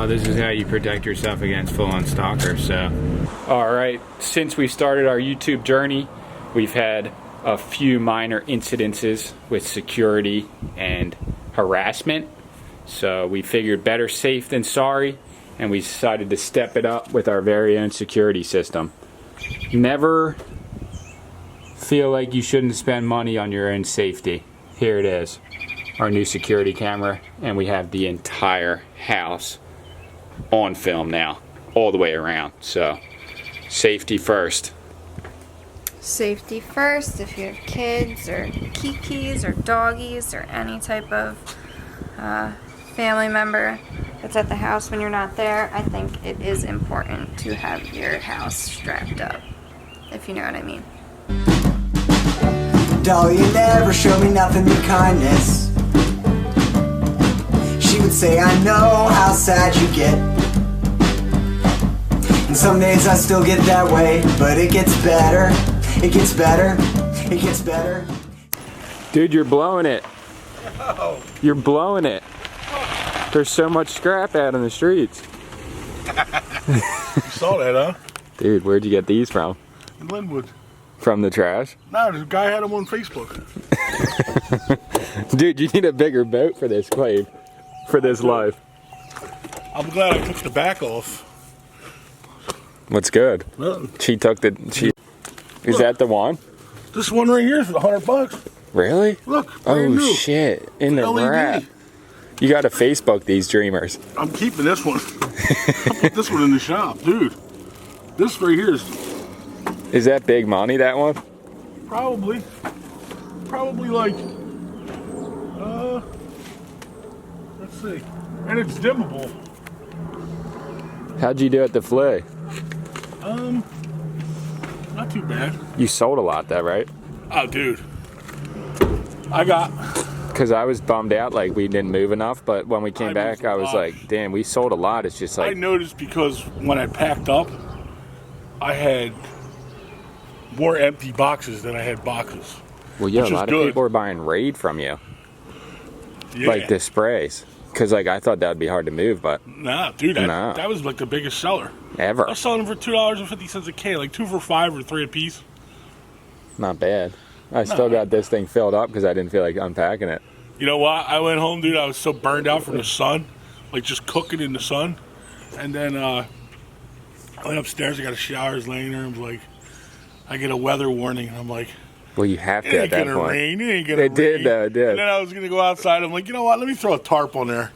This is how you protect yourself against full-on stalkers. So, all right, since we started our YouTube journey, we've had a few minor incidences with security and harassment. So we figured better safe than sorry, and we decided to step it up with our very own security system. Never feel like you shouldn't spend money on your own safety. Here it is, our new security camera, and we have the entire house on film now, all the way around. So safety first. Safety first. If you have kids or kikis or doggies or any type of family member that's at the house when you're not there, I think it is important to have your house strapped up, if you know what I mean. Doll, you never show me nothing but kindness. She would say, I know how sad you get. And some days I still get that way, but it gets better. It gets better. It gets better. Dude, you're blowing it. Oh. You're blowing it. There's so much scrap out in the streets. You saw that, huh? Dude, where'd you get these from? In Linwood. From the trash? No, this guy had them on Facebook. Dude, you need a bigger boat for this claim. For this life. I'm glad I took the back off. What's good? Nothing. She took the... Is Look, that the one? This one right here is $100. Really? Look, Oh new. shit. In the LED. wrap. You gotta Facebook these dreamers. I'm keeping this one. I put this one in the shop, dude. This right here Is that big money, that one? probably like, let's see. And it's dimmable. How'd you do at the flea? Not too bad. You sold a lot though, right? Oh, dude. I got... Because I was bummed out, like we didn't move enough, but when we came back, I was like, damn, we sold a lot. It's just like... I noticed because when I packed up, I had more empty boxes than I had boxes. Well, yeah, a which is lot of good. people are buying Raid from you. Yeah. Like the sprays. Because like I thought that would be hard to move, but Nah, dude, that was like the biggest seller. ever. I was selling them for $2.50 a K, like 2 for $5 or 3 a piece. Not bad. I still got this thing filled up because I didn't feel like unpacking it. You know what? I went home, dude. I was so burned out from the sun, like just cooking in the sun. And then I went upstairs. I got a shower. I was laying there. I'm like, I get a weather warning, and I'm like, Well, you have it to ain't at that gonna point. rain. It ain't gonna rain. It did, though. It did. And then I was gonna go outside. I'm like, you know what? Let me throw a tarp on there.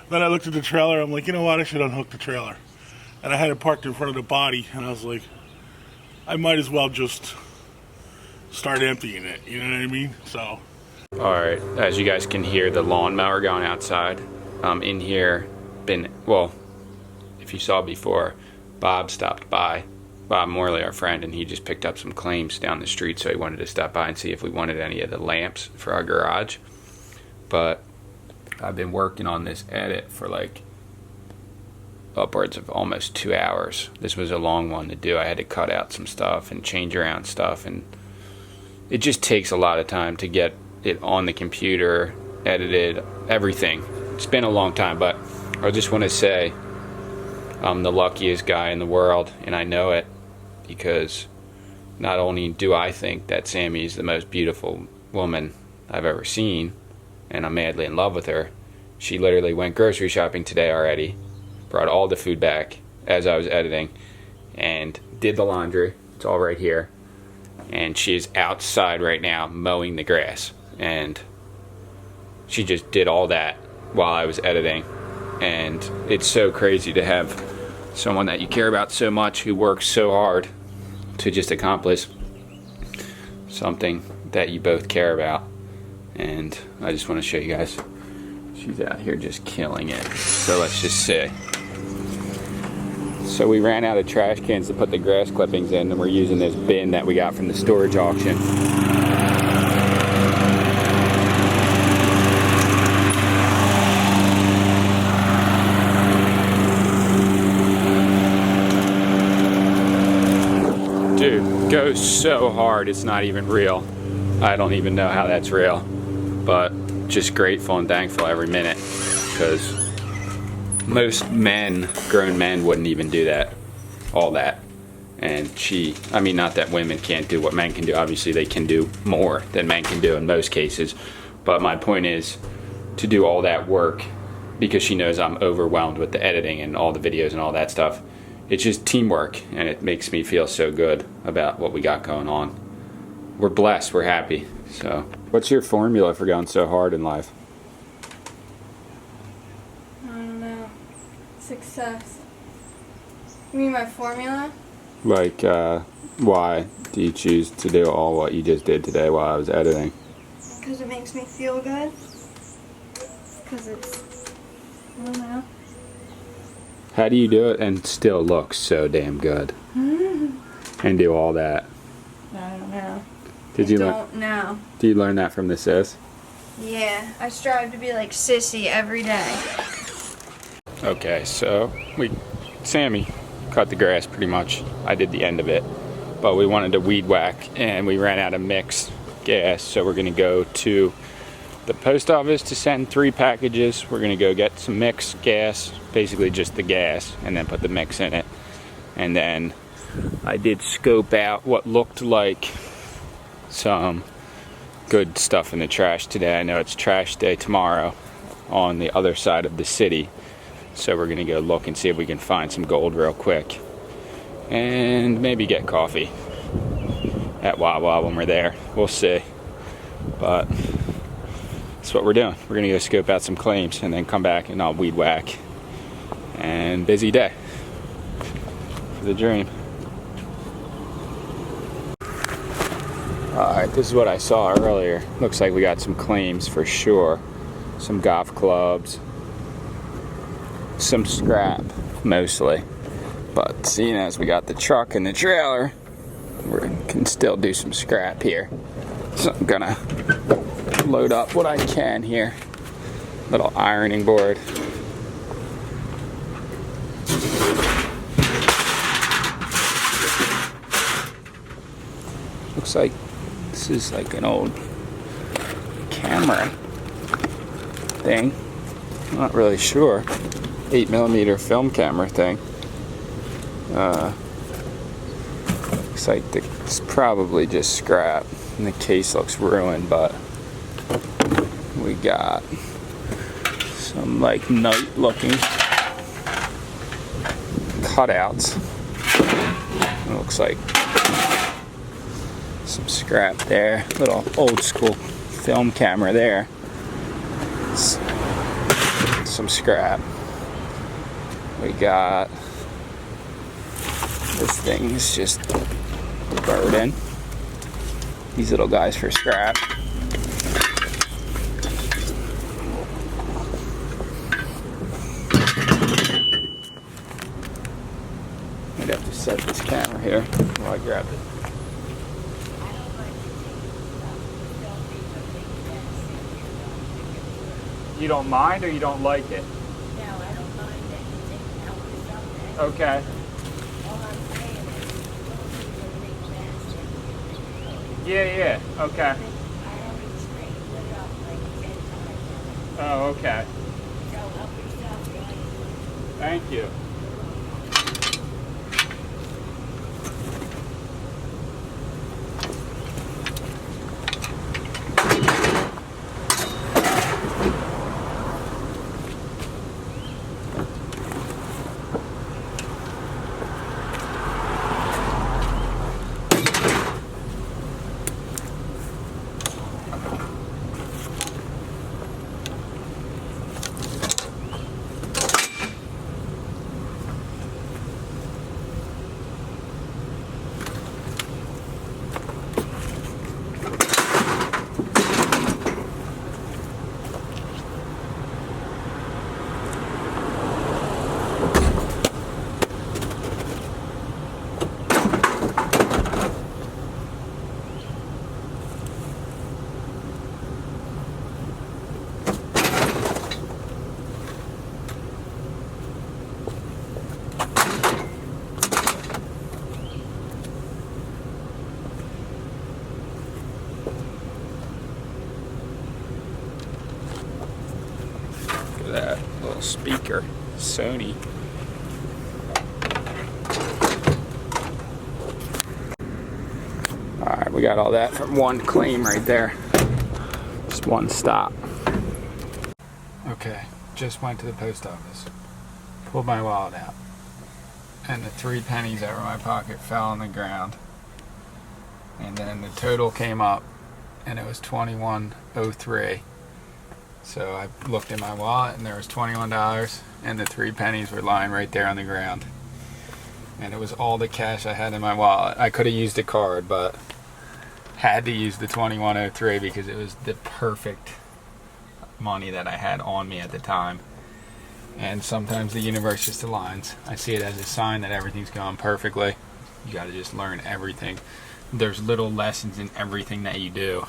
Then I looked at the trailer. I'm like, you know what? I should unhook the trailer. And I had it parked in front of the body, and I was like, I might as well just start emptying it. You know what I mean? So. All right, as you guys can hear the lawnmower going outside. In here, well, if you saw before, Bob stopped by. Bob Morley, our friend, and he just picked up some claims down the street, so he wanted to stop by and see if we wanted any of the lamps for our garage. But I've been working on this edit for like upwards of almost 2 hours. This was a long one to do. I had to cut out some stuff and change around stuff, and it just takes a lot of time to get it on the computer, edited, everything. It's been a long time, but I just want to say I'm the luckiest guy in the world, and I know it because not only do I think that Sammy is the most beautiful woman I've ever seen, and I'm madly in love with her, she literally went grocery shopping today already, brought all the food back as I was editing, and did the laundry. It's all right here. And she is outside right now mowing the grass. And she just did all that while I was editing. And it's so crazy to have someone that you care about so much who works so hard to just accomplish something that you both care about. And I just want to show you guys. She's out here just killing it. So let's just see. So we ran out of trash cans to put the grass clippings in, and we're using this bin that we got from the storage auction. Dude, goes so hard it's not even real. I don't even know how that's real, but just grateful and thankful every minute, because most men, grown men, wouldn't even do that, all that. And I mean, not that women can't do what men can do. Obviously, they can do more than men can do in most cases. But my point is to do all that work because she knows I'm overwhelmed with the editing and all the videos and all that stuff. It's just teamwork, and it makes me feel so good about what we got going on. We're blessed, we're happy. So, what's your formula for going so hard in life? I don't know. Success. You mean my formula? Like, why do you choose to do all what you just did today while I was editing? Because it makes me feel good. Because it's, I don't know. How do you do it and still look so damn good? And do all that? I don't know. Did you don't know. Do you learn that from the sis? Yeah, I strive to be like Sissy every day. Okay, so Sammy cut the grass pretty much. I did the end of it, but we wanted to weed whack and we ran out of mix gas, so we're gonna go to the post office to send 3 packages. We're gonna go get some mixed gas, basically just the gas, and then put the mix in it. And then I did scope out what looked like some good stuff in the trash today. I know it's trash day tomorrow on the other side of the city, so we're gonna go look and see if we can find some gold real quick and maybe get coffee at Wawa when we're there. We'll see, but that's what we're doing. We're gonna go scope out some claims and then come back and I'll weed whack. And busy day for the dream. Alright, this is what I saw earlier. Looks like we got some claims for sure. Some golf clubs. Some scrap, mostly. But seeing as we got the truck and the trailer, we can still do some scrap here. So I'm gonna load up what I can here. Little ironing board. Looks like this is like an old camera thing. I'm not really sure. 8mm film camera thing. Looks like it's probably just scrap. And the case looks ruined, but we got some like night looking cutouts. It looks like some scrap there. Little old school film camera there. Some scrap. We got this thing's just a burden. These little guys for scrap. I'd have to set this camera here while I grab it. You don't mind or you don't like it? No, I don't mind that you take out the subject. Okay. All I'm saying is, don't be a big bastard. Yeah, okay. I already straightened it up like 10 times. Oh, okay. So help yourself, guys. Thank you. That little speaker. Sony. Alright, we got all that from one claim right there. Just one stop. Okay, just went to the post office. Pulled my wallet out. And the 3 pennies out of my pocket fell on the ground. And then the total came up and it was $21.03. So I looked in my wallet and there was $21 and the 3 pennies were lying right there on the ground. And it was all the cash I had in my wallet. I could have used a card, but had to use the $21.03 because it was the perfect money that I had on me at the time. And sometimes the universe just aligns. I see it as a sign that everything's going perfectly. You got to just learn everything. There's little lessons in everything that you do.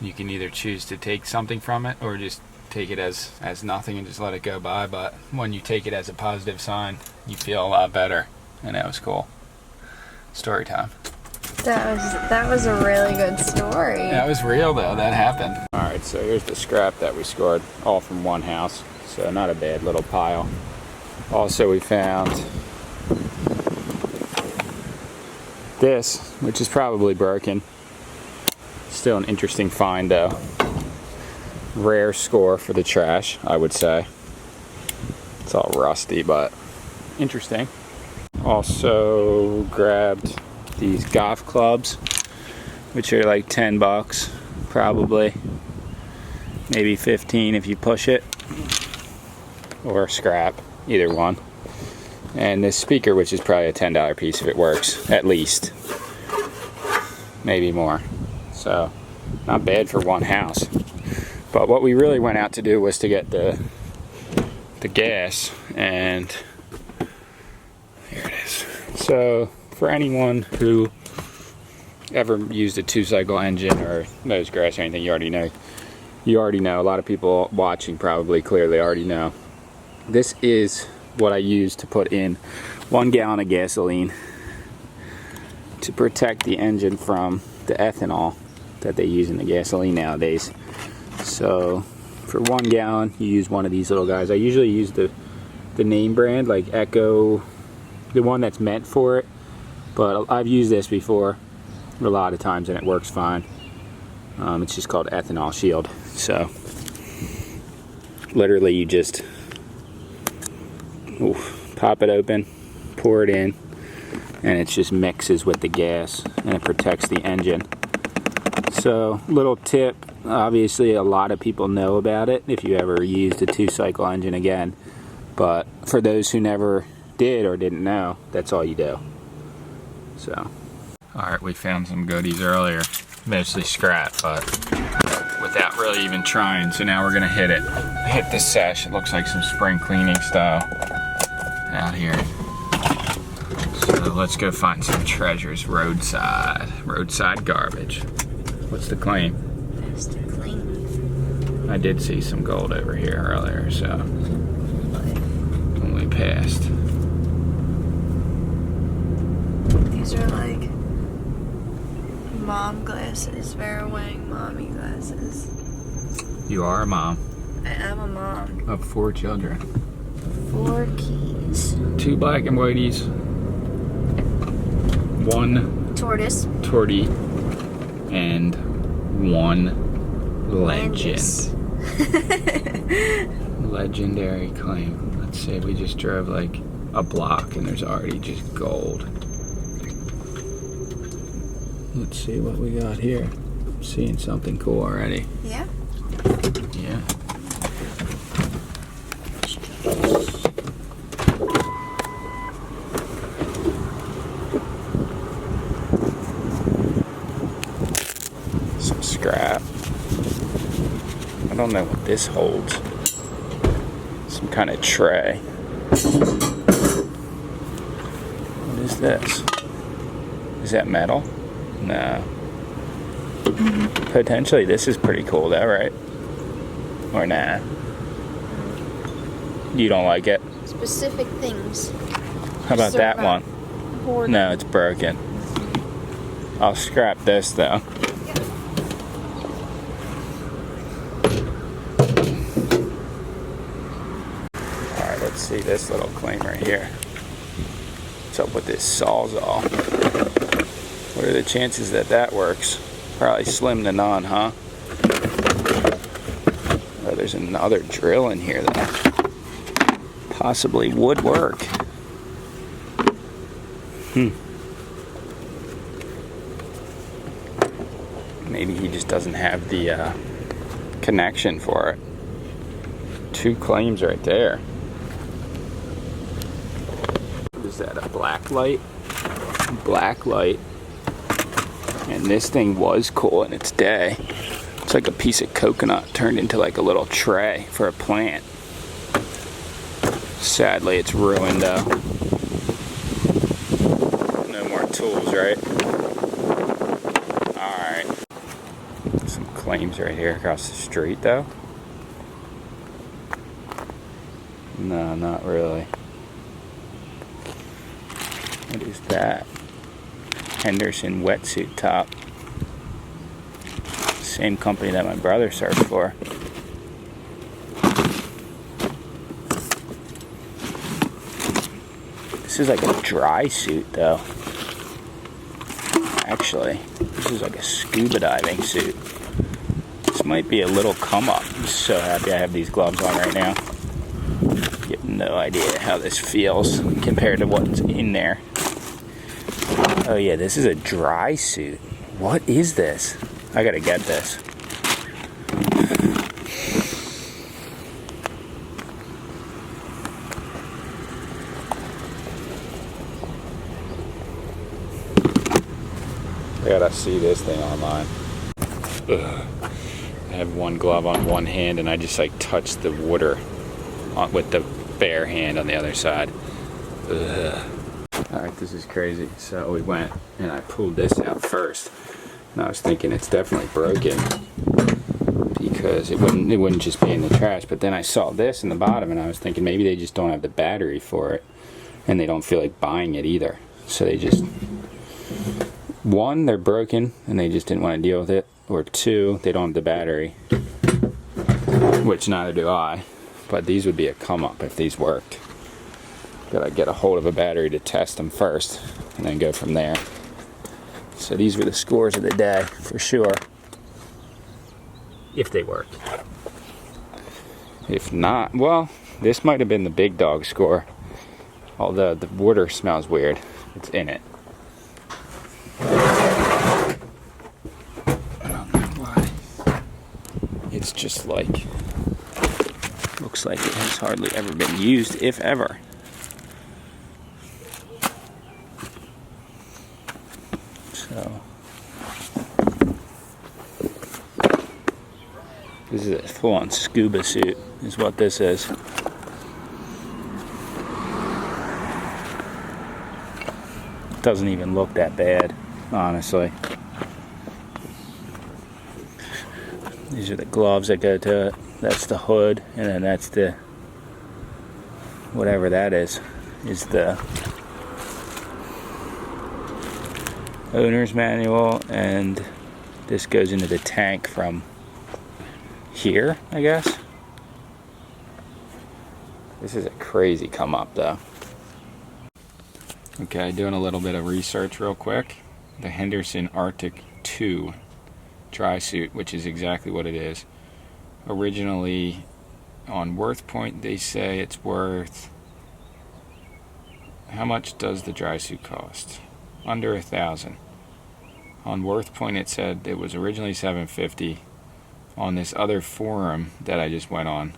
You can either choose to take something from it or just take it as nothing and just let it go by. But when you take it as a positive sign, you feel a lot better. And that was cool. Story time. That was a really good story. That was real though. That happened. All right, so here's the scrap that we scored, all from one house. So not a bad little pile. Also, we found this, which is probably broken. Still an interesting find though. Rare score for the trash, I would say. It's all rusty, but interesting. Also grabbed these golf clubs, which are like 10 bucks, probably. Maybe 15 if you push it. Or scrap, either one. And this speaker, which is probably a $10 piece if it works, at least. Maybe more. So, not bad for one house. But what we really went out to do was to get the gas, and here it is. So, for anyone who ever used a 2-cycle engine or knows grass or anything, you already know. A lot of people watching probably clearly already know. This is what I use to put in 1 gallon of gasoline to protect the engine from the ethanol that they use in the gasoline nowadays. So for 1 gallon, you use one of these little guys. I usually use the name brand, like Echo, the one that's meant for it. But I've used this before a lot of times and it works fine. It's just called Ethanol Shield. So literally you just pop it open, pour it in, and it just mixes with the gas and it protects the engine. So little tip, obviously a lot of people know about it if you ever used a 2-cycle engine again, but for those who never did or didn't know, that's all you do. So alright, we found some goodies earlier, mostly scrap, but without really even trying. So now we're gonna hit the sesh. It looks like some spring cleaning style out here. So let's go find some treasures. Roadside garbage. What's the claim? That's the claim. I did see some gold over here earlier, so only passed. These are like mom glasses. We're wearing mommy glasses. You are a mom. I am a mom. Of 4 children. 4 keys. 2 black and whiteys. 1 Tortoise. tortie. And 1 legend. Legendary claim. Let's say we just drove like a block and there's already just gold. Let's see what we got here. I'm seeing something cool already. Yeah. Yeah. Some scrap. I don't know what this holds. Some kind of tray. What is this? Is that metal? No. Potentially this is pretty cool though, right? Or nah? You don't like it? Specific things. How about that one? Hoarding. No, it's broken. I'll scrap this though. Alright, let's see this little claim right here. What's up with this Sawzall? What are the chances that that works? Probably slim to none, huh? Oh, there's another drill in here that possibly would work. Maybe he just doesn't have the connection for it. 2 claims right there. Is that a black light? Black light. And this thing was cool in its day. It's like a piece of coconut turned into like a little tray for a plant. Sadly, it's ruined though. No more tools, right? Alright. Some claims right here across the street though. No, not really. What is that? Henderson wetsuit top. Same company that my brother searched for. This is like a dry suit though. Actually, this is like a scuba diving suit. This might be a little come up. I'm so happy I have these gloves on right now. You have no idea how this feels compared to what's in there. Oh yeah, this is a dry suit. What is this? I gotta get this. I gotta see this thing online. Ugh. I have one glove on one hand and I just like touched the water with the bare hand on the other side. Ugh. Alright, this is crazy. So we went and I pulled this out first. And I was thinking it's definitely broken because it wouldn't just be in the trash. But then I saw this in the bottom and I was thinking maybe they just don't have the battery for it and they don't feel like buying it either. So they just, 1, they're broken and they just didn't want to deal with it, or 2, they don't have the battery, which neither do I. But these would be a come up if these worked. Gotta get a hold of a battery to test them first and then go from there. So these were the scores of the day for sure, if they work. If not, well, this might have been the big dog score, although the water smells weird. It's in it. I don't know why. It's just like, looks like it has hardly ever been used, if ever. So, this is a full-on scuba suit, is what this is. Doesn't even look that bad, honestly. These are the gloves that go to it. That's the hood, and then that's the, whatever that is the owner's manual, and this goes into the tank from here, I guess. This is a crazy come up though. Okay, doing a little bit of research real quick. The Henderson Arctic 2 dry suit, which is exactly what it is. Originally on Worth Point they say it's worth, how much does the dry suit cost? Under $1,000. On Worth Point it said it was originally $750. On this other forum that I just went on,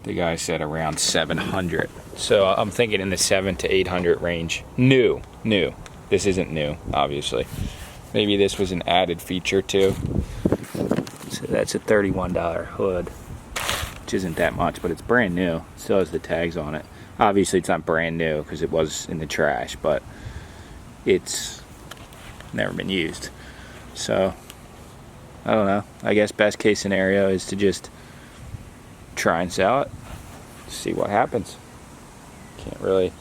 the guy said around $700. So I'm thinking in the $700 to $800 range. New. This isn't new, obviously. Maybe this was an added feature too. So that's a $31 hood, which isn't that much, but it's brand new. It still has the tags on it. Obviously it's not brand new because it was in the trash, but it's never been used. So I don't know. I guess best case scenario is to just try and sell it, see what happens. Can't really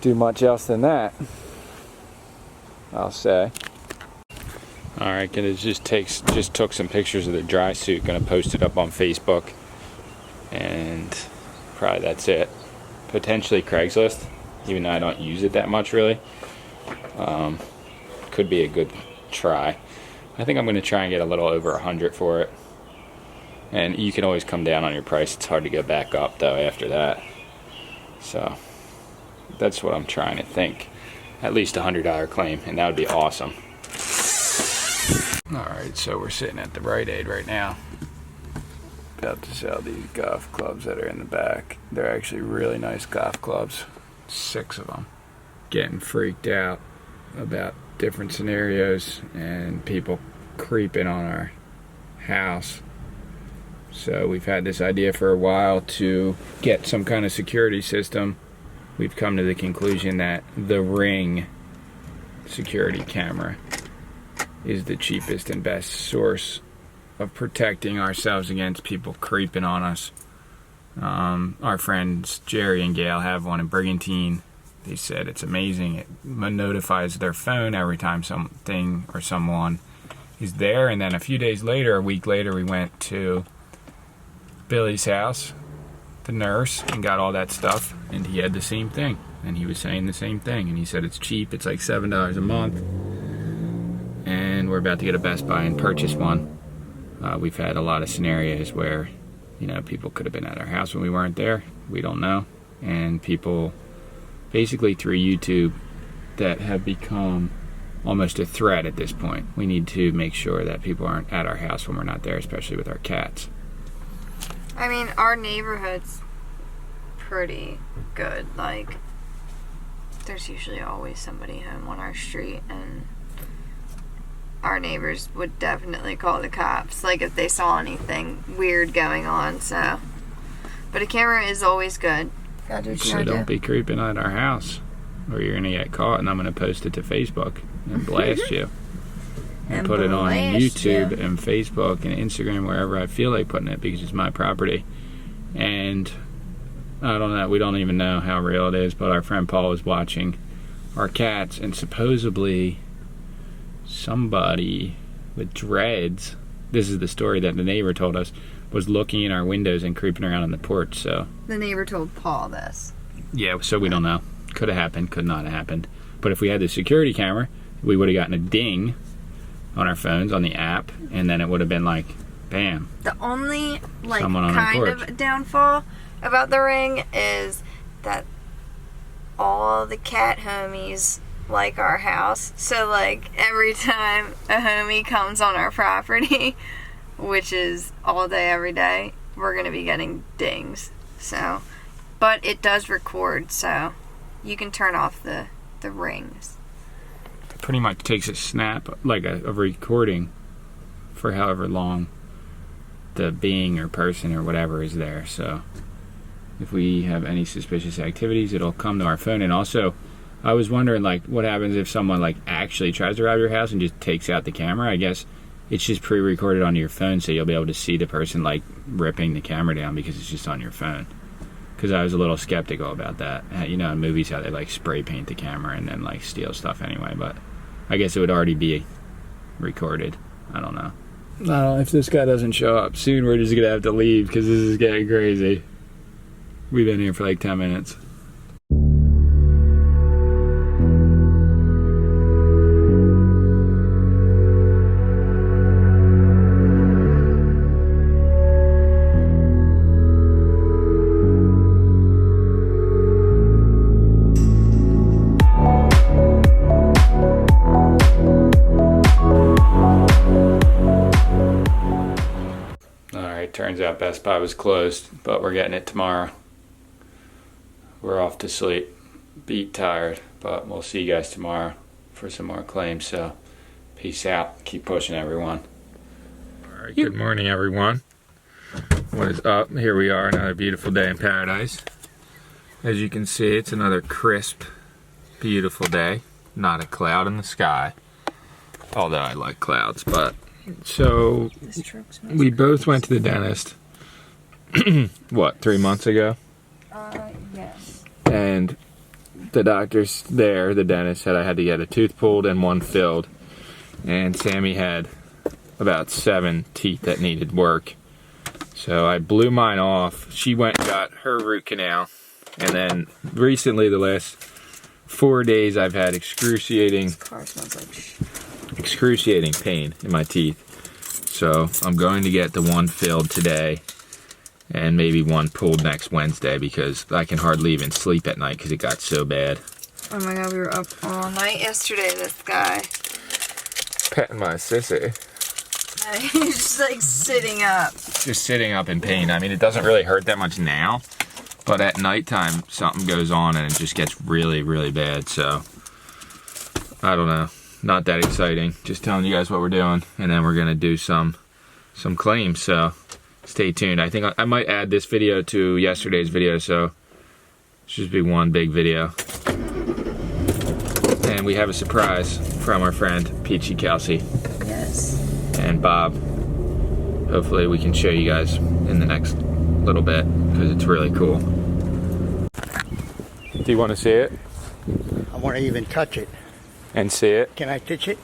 do much else than that, I'll say. Alright, gonna just took some pictures of the dry suit, gonna post it up on Facebook, and probably that's it. Potentially Craigslist, even though I don't use it that much really. Could be a good try. I think I'm going to try and get a little over 100 for it. And you can always come down on your price. It's hard to go back up though after that. So that's what I'm trying to think. At least $100 claim, and that would be awesome. Alright, so we're sitting at the Rite Aid right now. About to sell these golf clubs that are in the back. They're actually really nice golf clubs. 6 of them. Getting freaked out about different scenarios and people creeping on our house. So we've had this idea for a while to get some kind of security system. We've come to the conclusion that the Ring security camera is the cheapest and best source of protecting ourselves against people creeping on us. Our friends Jerry and Gail have one in Brigantine. They said it's amazing. It notifies their phone every time something or someone is there. And then a week later, we went to Billy's house, the nurse, and got all that stuff, and he had the same thing, and he was saying the same thing, and he said it's cheap. It's like $7 a month, and we're about to get a Best Buy and purchase one. We've had a lot of scenarios where, you know, people could have been at our house when we weren't there. We don't know. And people basically through YouTube that have become almost a threat at this point. We need to make sure that people aren't at our house when we're not there, especially with our cats. I mean, our neighborhood's pretty good. Like, there's usually always somebody home on our street, and our neighbors would definitely call the cops, like, if they saw anything weird going on, so. But a camera is always good. Gotta do what you So gotta don't do. be creeping at our house, or you're gonna get caught, and I'm gonna post it to Facebook and blast you. And put it on blast YouTube you. and Facebook and Instagram, wherever I feel like putting it, because it's my property. And I don't know, we don't even know how real it is, but our friend Paul was watching our cats, and supposedly somebody with dreads, this is the story that the neighbor told us, was looking in our windows and creeping around on the porch. So The neighbor told Paul this. yeah, so we don't know. Could have happened, could not have happened. But if we had the security camera, we would have gotten a ding on our phones on the app, and then it would have been like, bam. The only, like, Someone on our kind porch. of downfall about the Ring is that all the cat homies like our house. So, like, every time a homie comes on our property, which is all day, every day, we're going to be getting dings. So, but it does record, so you can turn off the rings. It pretty much takes a snap, like a recording, for however long the being or person or whatever is there. So if we have any suspicious activities, it'll come to our phone. And also, I was wondering, like, what happens if someone, like, actually tries to rob your house and just takes out the camera? I guess it's just pre-recorded onto your phone, so you'll be able to see the person, like, ripping the camera down because it's just on your phone. Because I was a little skeptical about that. You know, in movies how they, like, spray paint the camera and then, like, steal stuff anyway. But I guess it would already be recorded. I don't know. I don't know. If this guy doesn't show up soon, we're just going to have to leave because this is getting crazy. We've been here for like 10 minutes. Alright, turns out Best Buy was closed, but we're getting it tomorrow. We're off to sleep, beat tired, but we'll see you guys tomorrow for some more claims. So peace out, keep pushing everyone. Alright, good morning everyone. What is up? Here we are, another beautiful day in paradise. As you can see, it's another crisp, beautiful day. Not a cloud in the sky, although I like clouds. But so we both went to the dentist what, 3 months ago? Yes. And the doctors there, the dentist, said I had to get a tooth pulled and one filled. And Sammy had about 7 teeth that needed work. So I blew mine off. She went and got her root canal. And then recently, the last 4 days, I've had excruciating pain in my teeth. So I'm going to get the one filled today and maybe one pulled next Wednesday because I can hardly even sleep at night because it got so bad. Oh my god, we were up all night yesterday, this guy. Petting my sissy. He's just like sitting up. Just sitting up in pain. I mean, it doesn't really hurt that much now, but at nighttime something goes on and it just gets really, really bad. So I don't know. Not that exciting. Just telling you guys what we're doing, and then we're gonna do some claims. So stay tuned. I think I might add this video to yesterday's video, so it should just be one big video. And we have a surprise from our friend Peachy Kelsey. Yes. And Bob. Hopefully we can show you guys in the next little bit because it's really cool. Do you want to see it? I want to even touch it. And see it? Can I touch it?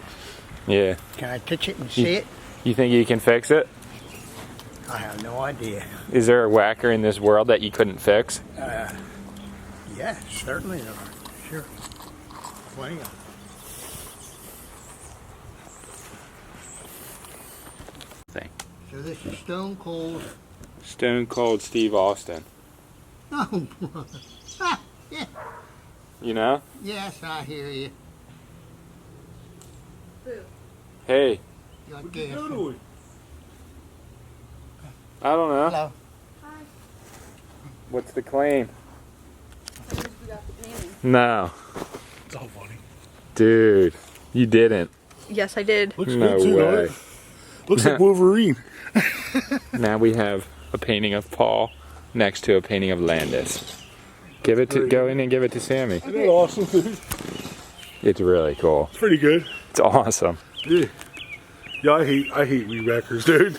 Yeah. Can I touch it and see it? You think you can fix it? I have no idea. Is there a whacker in this world that you couldn't fix? Yeah, certainly there are. Sure. Plenty of them. Thing. So this is Stone Cold. Stone Cold Steve Austin. Oh, brother. Ah, yeah. You know? Yes, I hear you. Hey, Got gas. I don't know. Hello. What's the claim? No. It's all funny. Dude, you didn't. Yes, I did. Looks No good too, don't way. it? Looks like Wolverine. Now we have a painting of Paul next to a painting of Landis. Give it to, go in and give it to Sammy. Isn't that awesome, dude? It's really cool. It's pretty good. It's awesome. Yeah. Yeah, I hate weed whackers, dude.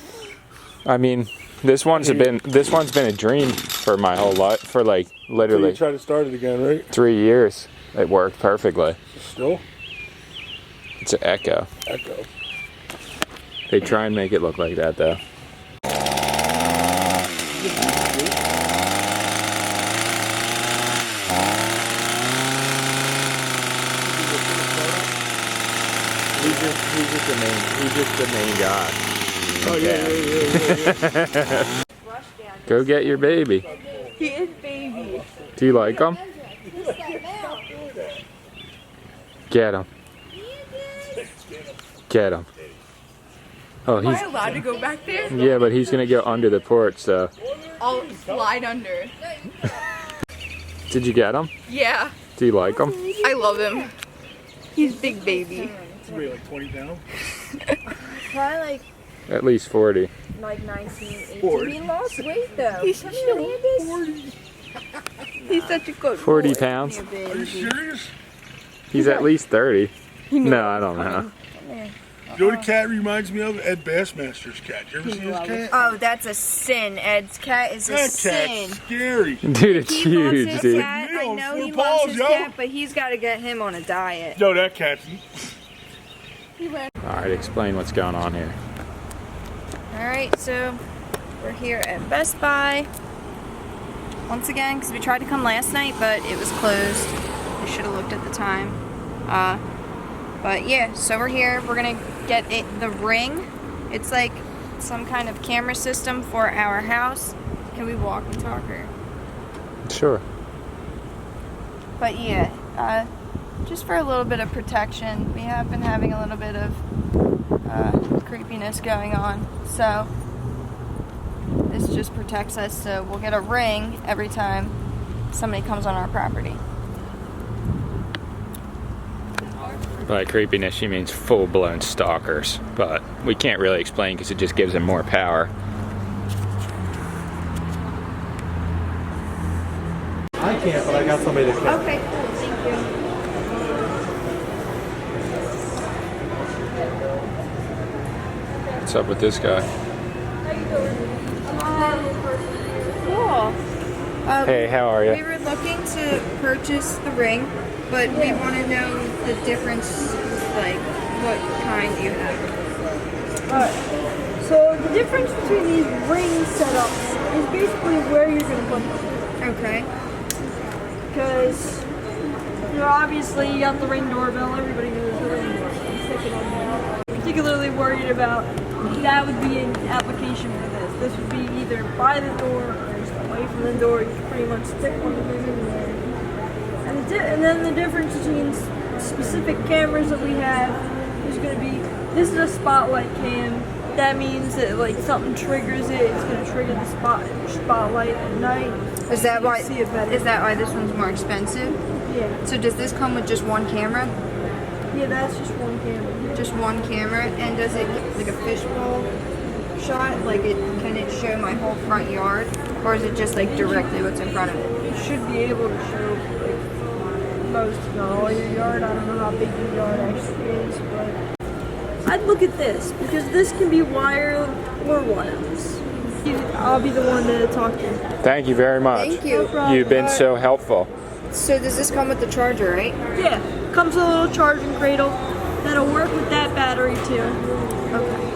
I mean, this one's been a dream for my whole life, for like So literally you try to start it again, right? 3 years. It worked perfectly. Still? It's an Echo. Echo. They try and make it look like that though. He's just the main guy. Oh, yeah. Go get your baby. He is baby. Do you like him? Get him. Get him. Oh, Am I allowed to go back there? yeah, but he's gonna go under the porch, so. I'll slide under. Did you get him? Yeah, Do you like him? I love him. He's big baby. It's weigh like 20 pounds. Probably At least 40. like 19, 18. He lost weight though. He's Come here, Landis. He's such a good 40 pounds? Come Are here, you baby. serious? He's at least 30. No, I don't know. You know what a cat reminds me of? Ed Bassmaster's cat. You ever see his cat? Oh, that's a sin. Ed's cat is a That sin. cat's scary. Dude, it's He loves huge, his dude. cat. I Yeah, know he 4 loves balls, his yo. cat, but he's got to get him on a diet. Yo, that cat's... Alright, explain what's going on here. Alright, so we're here at Best Buy once again because we tried to come last night, but it was closed. We should have looked at the time. But yeah, so we're here. We're gonna get the Ring. It's like some kind of camera system for our house. Can we walk and talk her? Sure. But yeah, just for a little bit of protection. We have been having a little bit of creepiness going on, so this just protects us. So we'll get a ring every time somebody comes on our property. By creepiness, she means full-blown stalkers, but we can't really explain because it just gives them more power. I can't, but I got somebody that can. Okay, cool. Thank you. What's up with this guy? Cool. Hey, how are We you? were looking to purchase the ring, but we want to know the difference, like what kind you have. So So the difference between these ring setups is basically where you're going to put them. Okay. Because, you know, obviously you got the Ring doorbell, everybody knows the Ring doorbell. Stick it on there. Particularly worried about, that would be an application for this. This would be either by the door or just away from the door. You can pretty much stick one of these in there. And then the difference between specific cameras that we have is going to be, this is a spotlight cam. That means that like something triggers it, it's going to trigger the spotlight at night. Is that why? See it better. Is that why this one's more expensive? Yeah. So does this come with just one camera? Yeah, that's just one camera. Just one camera, and does it like a fishbowl shot? Like can it show my whole front yard, or is it just like directly what's in front of it? You should be able to show like most, not all your yard. I don't know how big your yard actually is, but I'd look at this because this can be wired or wireless. I'll be the one to talk to. Thank you very much. Thank you. No problem. You've been so helpful. So does this come with the charger, right? Yeah, comes with a little charging cradle that'll work with that battery too. Okay.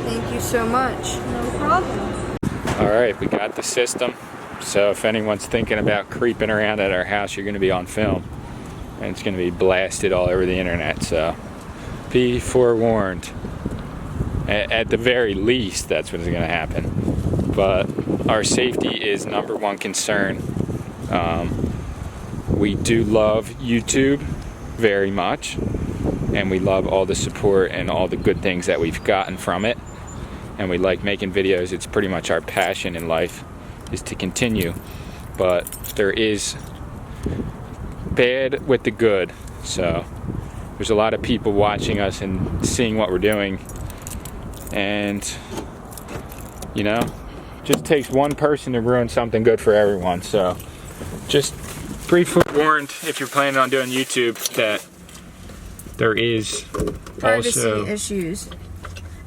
Thank you so much. No problem. All right, we got the system. So if anyone's thinking about creeping around at our house, you're going to be on film. And it's going to be blasted all over the internet. So be forewarned. At the very least, that's what's going to happen. But our safety is #1 concern. We do love YouTube very much. And we love all the support and all the good things that we've gotten from it. And we like making videos. It's pretty much our passion in life is to continue. But there is bad with the good. So there's a lot of people watching us and seeing what we're doing. And, you know, just takes one person to ruin something good for everyone. So just be forewarned if you're planning on doing YouTube that there is Privacy also issues.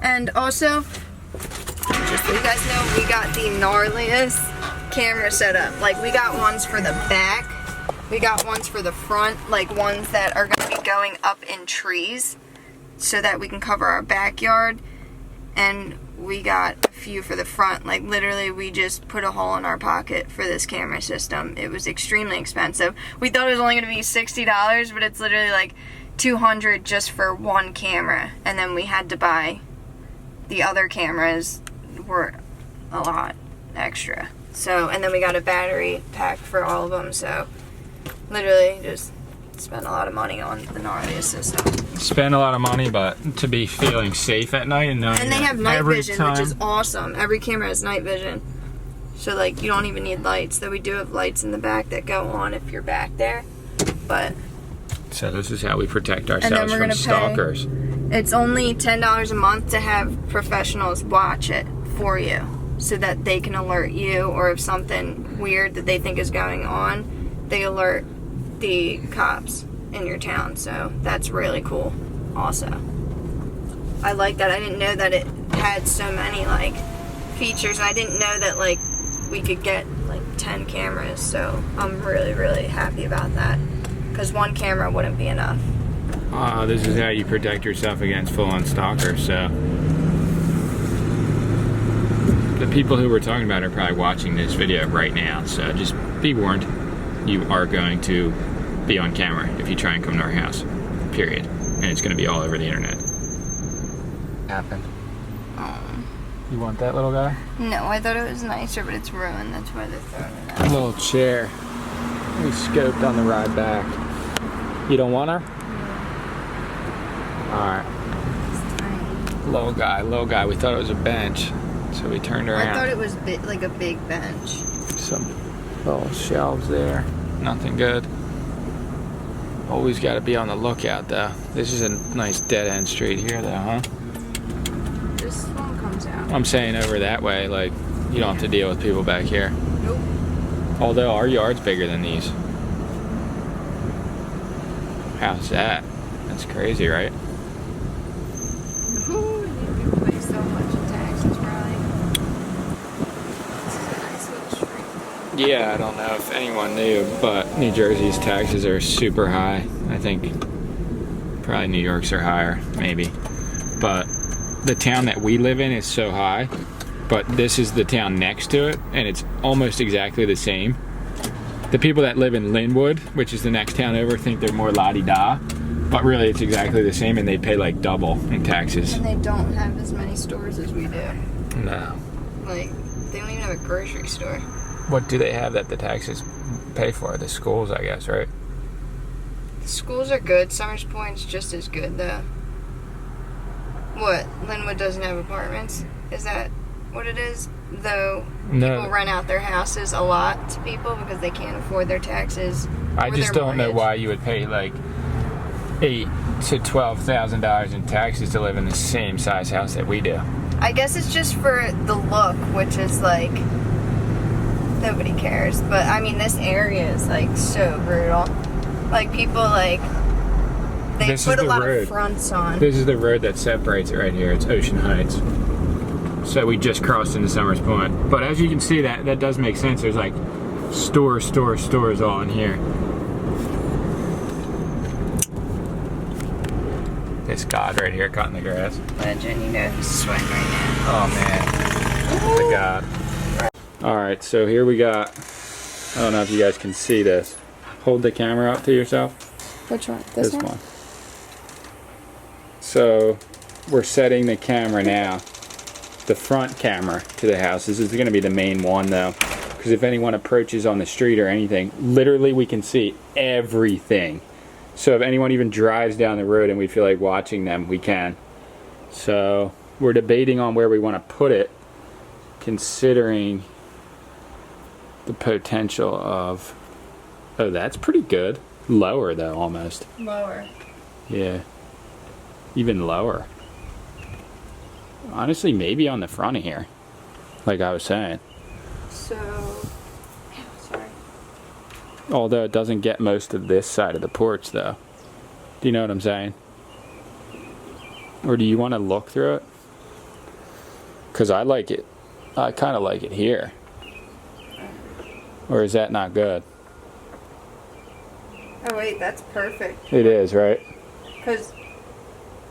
And also, just so you guys know, we got the gnarliest camera setup. Like, we got ones for the back, we got ones for the front, like ones that are going to be going up in trees so that we can cover our backyard. And we got a few for the front. Like, literally, we just put a hole in our pocket for this camera system. It was extremely expensive. We thought it was only going to be $60, but it's literally like $200 just for one camera. And then we had to buy the other cameras were a lot extra. So, and then we got a battery pack for all of them. So, literally, just spent a lot of money on the gnarliest system. spend a lot of money, but to be feeling safe at night and knowing And they that have night every vision, time, which is awesome. Every camera has night vision. So, like, you don't even need lights. Though we do have lights in the back that go on if you're back there. But so this is how we protect then ourselves we're from gonna stalkers. it's only $10 a month to have professionals watch it for you so that they can alert you, or if something weird that they think is going on, they alert the cops in your town. So that's really cool also. I like that. I didn't know that it had so many like features. I didn't know that like we could get like 10 cameras, so I'm really, really happy about that because one camera wouldn't be enough. This is how you protect yourself against full-on stalkers. So the people who we're talking about are probably watching this video right now, so just be warned, you are going to be on camera if you try and come to our house, period. And it's going to be all over the internet. Happen. You want that little guy? No, I thought it was nicer, but it's ruined. That's why they're throwing it A out. little chair. We scoped on the ride back. You don't want her? Alright. Little guy. We thought it was a bench, so we turned her I around. thought it was like a big bench. Some little shelves there. Nothing good. Always got to be on the lookout, though. This is a nice dead-end street here, though, huh? This one comes out. I'm saying over that way, like, you don't have to deal with people back here. Nope. Although our yard's bigger than these. How's that? That's crazy, right? Ooh, you can pay so much in taxes, probably. This is a nice little street. Yeah, I don't know if anyone knew, but New Jersey's taxes are super high. I think probably New York's are higher, maybe. But the town that we live in is so high, but this is the town next to it, and it's almost exactly the same. The people that live in Linwood, which is the next town over, think they're more la-di-da, but really it's exactly the same, and they pay like double in taxes. And they don't have as many stores as we do. No. Like, they don't even have a grocery store. What do they have that the taxes pay for? The schools, I guess, right? The schools are good. Summers Point's just as good, though. What? Linwood doesn't have apartments? Is that what it is? Though people rent out their houses a lot to people because they can't afford their taxes. I just don't know why you would pay like $8,000 to $12,000 in taxes to live in the same size house that we do. I guess it's just for the look, which is like nobody cares. But I mean, this area is like so brutal. Like people like they put a lot of fronts on. This is the road that separates it right here. It's Ocean Heights. So we just crossed into Summers Point. But as you can see, that does make sense. There's like stores all in here. This god right here cutting the grass. Legend, you know he's sweating right now. Oh man, the god. Alright, so here we got, I don't know if you guys can see this. Hold the camera up to yourself. Which one? This one? So we're setting the camera now, the front camera to the house. This is going to be the main one though, because if anyone approaches on the street or anything, literally we can see everything. So if anyone even drives down the road and we feel like watching them, we can. So we're debating on where we want to put it, considering the potential of, oh, that's pretty good. Lower though, almost. Lower. Yeah. Even lower. Honestly, maybe on the front of here, like I was saying. So, sorry. Although it doesn't get most of this side of the porch though. Do you know what I'm saying? Or do you want to look through it? Because I like it. I kind of like it here. Or is that not good? Oh wait, that's perfect. It is, right? Because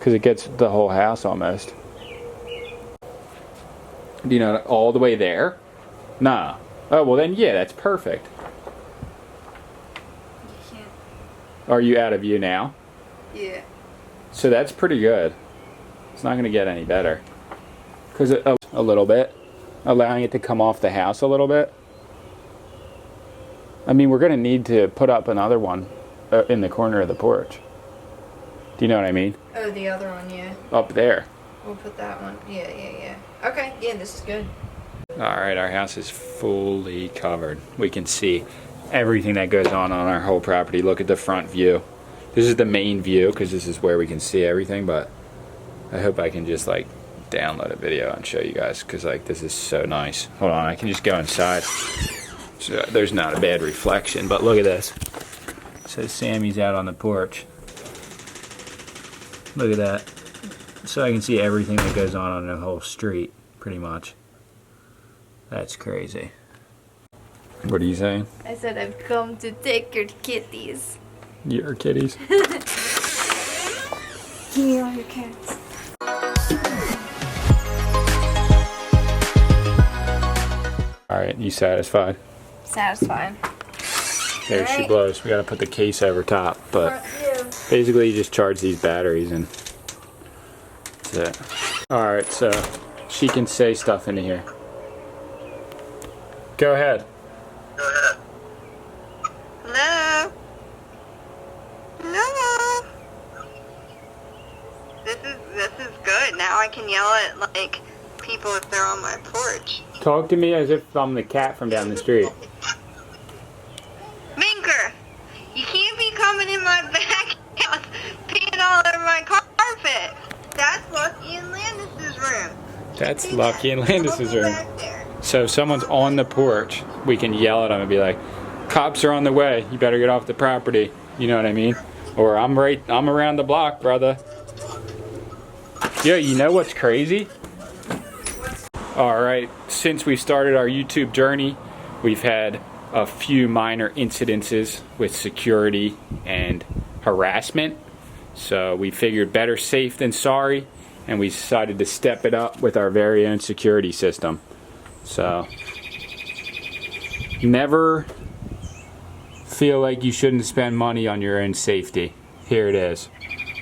it gets the whole house almost. Do you know all the way there? Nah. Oh, well then, yeah, that's perfect. you can't. Are you out of view now? Yeah. So that's pretty good. It's not going to get any better. Because a little bit. Allowing it to come off the house a little bit. I mean, we're going to need to put up another one in the corner of the porch. Do you know what I mean? Oh, the other one, yeah. Up there. We'll put that one. Yeah. Okay, yeah, this is good. Alright, our house is fully covered. We can see everything that goes on our whole property. Look at the front view. This is the main view because this is where we can see everything, but I hope I can just like download a video and show you guys because like this is so nice. Hold on, I can just go inside. So there's not a bad reflection, but look at this. So Sammy's out on the porch. Look at that. So I can see everything that goes on the whole street, pretty much. That's crazy. What are you saying? I said I've come to take your kitties. Your kitties? Give me all your cats. Alright, you satisfied? Satisfied. There she blows. We gotta put the case over top, but basically you just charge these batteries and that's it. Alright, so she can say stuff into here. Go ahead. Hello? Hello? This is good. Now I can yell at like people if they're on my porch. Talk to me as if I'm the cat from down the street. Minker, you can't be coming in my back house peeing all over my carpet. That's Lucky and Landis's room. That's Lucky and Landis's room. So if someone's on the porch, we can yell at them and be like, cops are on the way, you better get off the property. You know what I mean? Or I'm around the block, brother. Yo, you know what's crazy? Alright, since we started our YouTube journey, we've had a few minor incidences with security and harassment. So we figured better safe than sorry, and we decided to step it up with our very own security system. So never feel like you shouldn't spend money on your own safety. Here it is,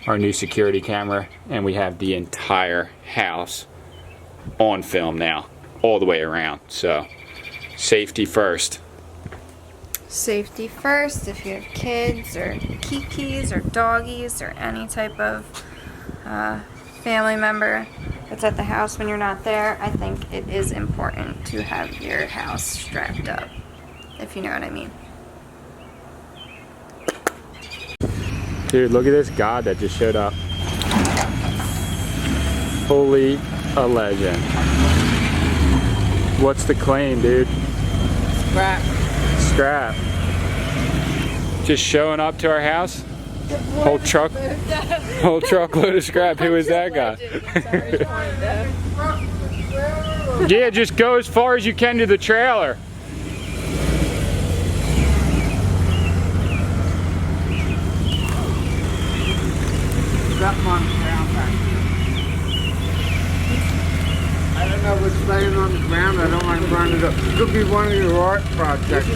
our new security camera, and we have the entire house on film now, all the way around. So safety first. Safety first if you have kids or kikis or doggies or any type of family member that's at the house when you're not there. I think it is important to have your house strapped up, if you know what I mean. Dude, look at this god that just showed up. Holy a legend. What's the claim, dude? Scrap. Scrap. Just showing up to our house? Whole truckload of scrap. Who is that guy? Yeah, just go as far as you can to the trailer. Something on the ground back here. I don't know what's laying on the ground. I don't want to burn it up. It could be one of your art projects.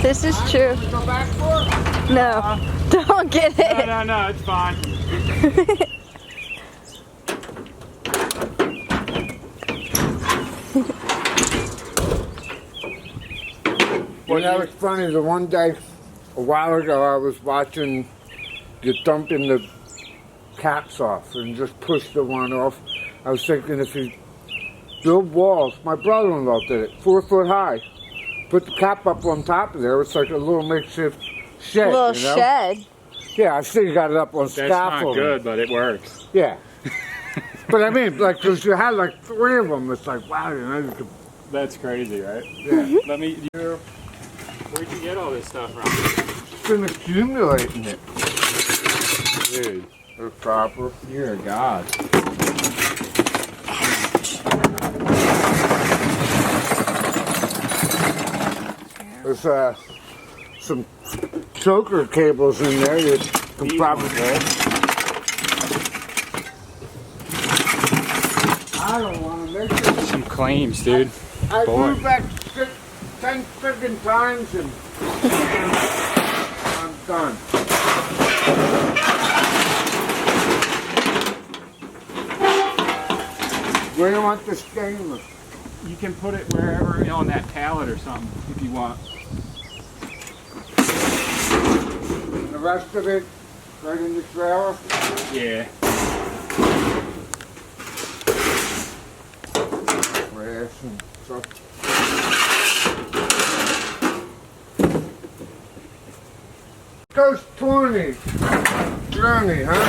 This is true. Go back for it? No, don't get it. No, it's fine. Well, that was funny. The one day, a while ago, I was watching you dumping the caps off and just push the one off. I was thinking if you build walls, my brother-in-law did it, 4 foot high. Put the cap up on top of there. It's like a little makeshift shed. Little you know? shed. Yeah, I still got it up on That's scaffolding. not good, but it works. Yeah. But I mean, like, because you had like 3 of them, it's like, wow, you know, you could, That's crazy, right? yeah. Let me. Where'd you get all this stuff from? It's been accumulating it. Dude, It's proper. you're a god. There's some choker cables in there that can probably. I don't want to make it. Some claims, dude. I Boy. moved back 10 freaking times and I'm done. Where do you want the stainless? You can put it wherever on that pallet or something if you want. And the rest of it right in the trailer? Yeah. Brass and stuff. Goes 20. Journey, huh?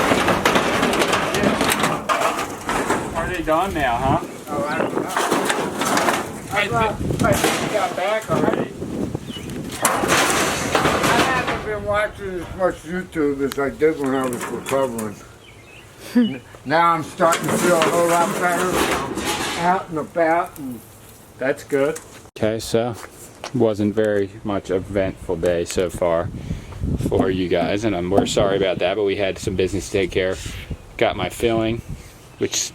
Are they done now, huh? Oh, I don't know. I think you got back already. I haven't been watching as much YouTube as I did when I was recovering. Now I'm starting to feel a whole lot better. I'm out and about. And That's good. Okay, so wasn't very much eventful day so far for you guys, and we're sorry about that, but we had some business to take care of. Got my filling, which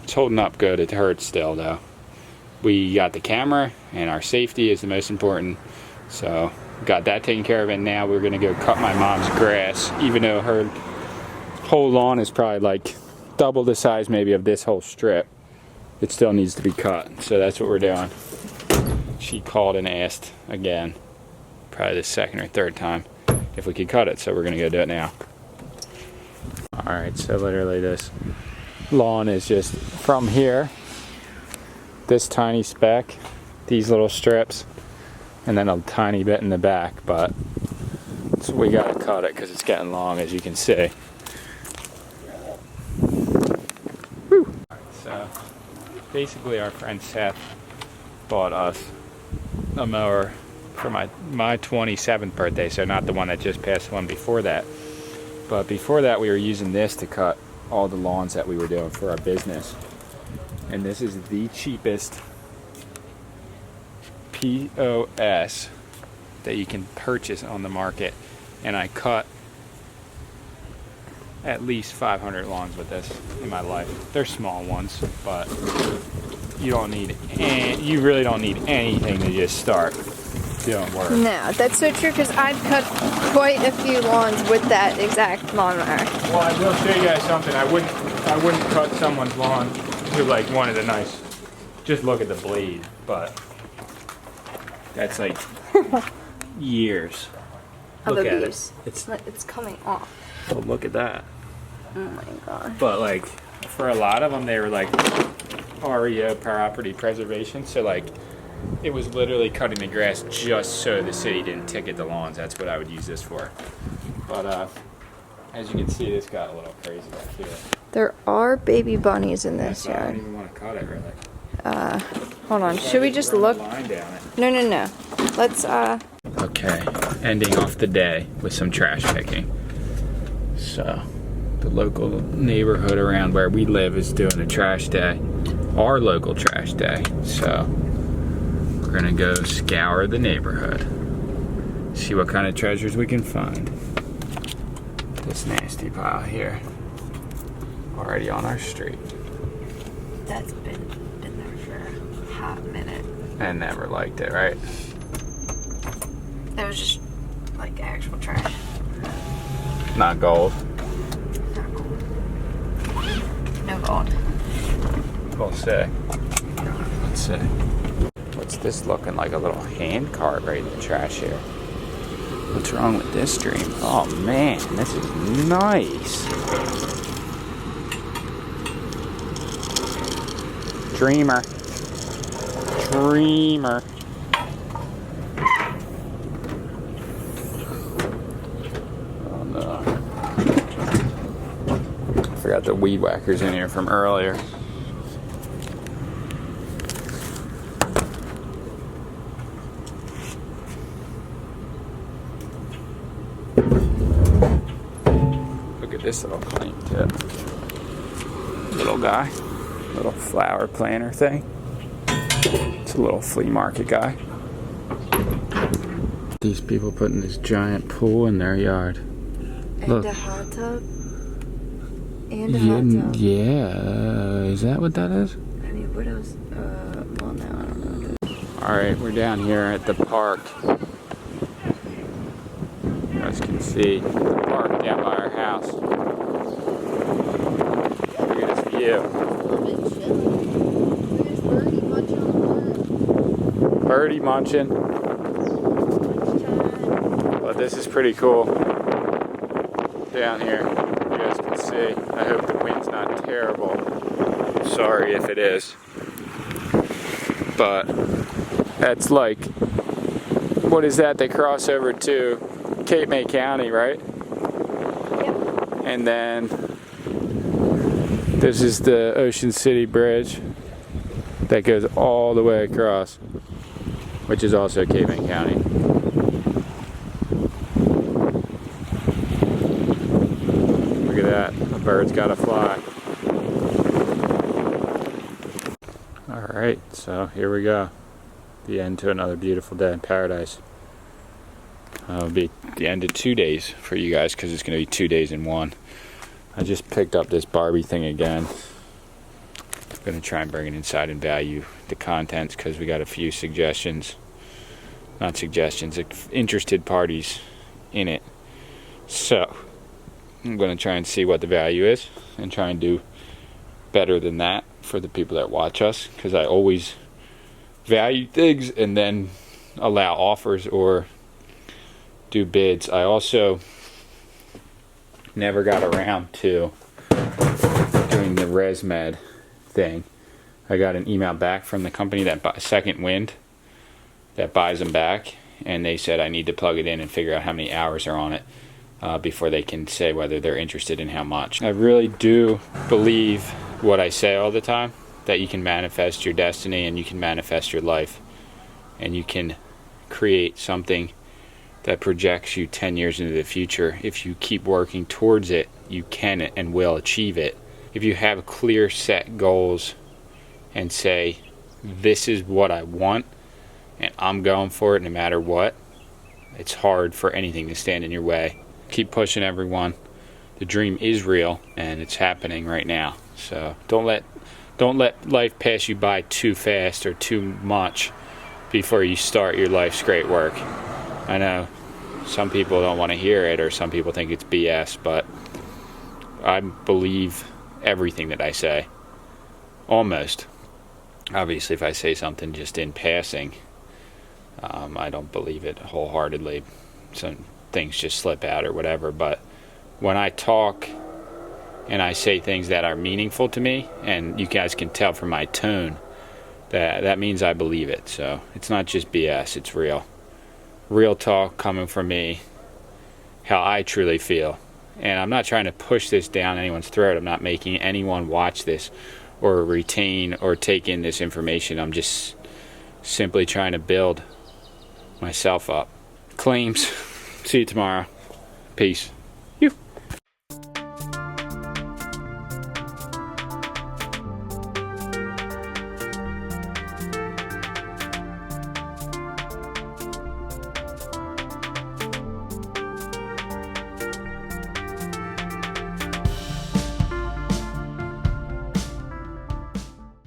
it's holding up good. It hurts still though. We got the camera, and our safety is the most important. So got that taken care of, and now we're gonna go cut my mom's grass, even though her whole lawn is probably like double the size maybe of this whole strip. It still needs to be cut, so that's what we're doing. She called and asked again, probably the second or third time, if we could cut it, so we're gonna go do it now. Alright, so literally this lawn is just from here, this tiny speck, these little strips, and then a tiny bit in the back, but so we gotta cut it because it's getting long, as you can see. Whew. So basically our friend Seth bought us a mower for my 27th birthday, so not the one that just passed, the one before that. But before that we were using this to cut all the lawns that we were doing for our business. And this is the cheapest POS that you can purchase on the market. And I cut at least 500 lawns with this in my life. They're small ones, but you really don't need anything to just start doing work. No, that's so true because I've cut quite a few lawns with that exact lawnmower. Well, I will show you guys something. I wouldn't cut someone's lawn who like wanted a nice. Just look at the blade, but that's like years. Look at it. It's coming off. Oh, look at that. Oh my god. But like for a lot of them, they were like REO, property preservation. So like it was literally cutting the grass just so the city didn't ticket the lawns. That's what I would use this for. But as you can see, this got a little crazy back here. There are baby bunnies in this So I don't yard. even want to cut it really. Hold on. Should we just look? Line down it. No. Let's Okay, ending off the day with some trash picking. So, the local neighborhood around where we live is doing a trash day. Our local trash day. So, we're gonna go scour the neighborhood. See what kind of treasures we can find. This nasty pile here. Already on our street. That's been there for a hot minute. And never liked it, right? That was just like actual trash. Not gold. No gold. We'll see. Let's see. What's this looking like? A little hand cart right in the trash here. What's wrong with this stream? Oh man, this is nice. Dreamer. Oh no. I forgot the weed whackers in here from earlier. Look at this little clean tip. Little guy. Little flower planter thing. It's a little flea market guy. These people putting this giant pool in their yard. Look. And a hot tub. And a hot tub. Yeah, is that what that is? I mean, what else? Well, no, I don't know. Alright, we're down here at the park. You guys can see the park down by our house. Look at this view. Birdie munching. But this is pretty cool down here. You guys can see. I hope the wind's not terrible. Sorry if it is. But that's like, what is that? They cross over to Cape May County, right? Yep. And then this is the Ocean City Bridge that goes all the way across, which is also Cape May County. Look at that, a bird's gotta fly. Alright, so here we go. The end to another beautiful day in paradise. It'll be the end of 2 days for you guys because it's going to be 2 days in one. I just picked up this Barbie thing again. I'm going to try and bring it inside and value the contents because we got a few suggestions. Not suggestions, interested parties in it. So, I'm going to try and see what the value is and try and do better than that for the people that watch us, because I always value things and then allow offers or do bids. I also never got around to doing the ResMed thing. I got an email back from the company that Second Wind that buys them back, and they said I need to plug it in and figure out how many hours are on it before they can say whether they're interested in how much. I really do believe what I say all the time, that you can manifest your destiny and you can manifest your life, and you can create something that projects you 10 years into the future. If you keep working towards it, you can and will achieve it. If you have clear set goals and say, this is what I want and I'm going for it no matter what, it's hard for anything to stand in your way. Keep pushing, everyone. the dream is real and it's happening right now. So don't let life pass you by too fast or too much before you start your life's great work. I know some people don't want to hear it, or some people think it's BS, but I believe everything that I say. Almost. Obviously, if I say something just in passing, I don't believe it wholeheartedly. Some things just slip out or whatever. But when I talk and I say things that are meaningful to me, and you guys can tell from my tone, that means I believe it. So it's not just BS, it's real. Real talk coming from me, how I truly feel. And I'm not trying to push this down anyone's throat. I'm not making anyone watch this or retain or take in this information. I'm just simply trying to build myself up. Claims. See you tomorrow. Peace.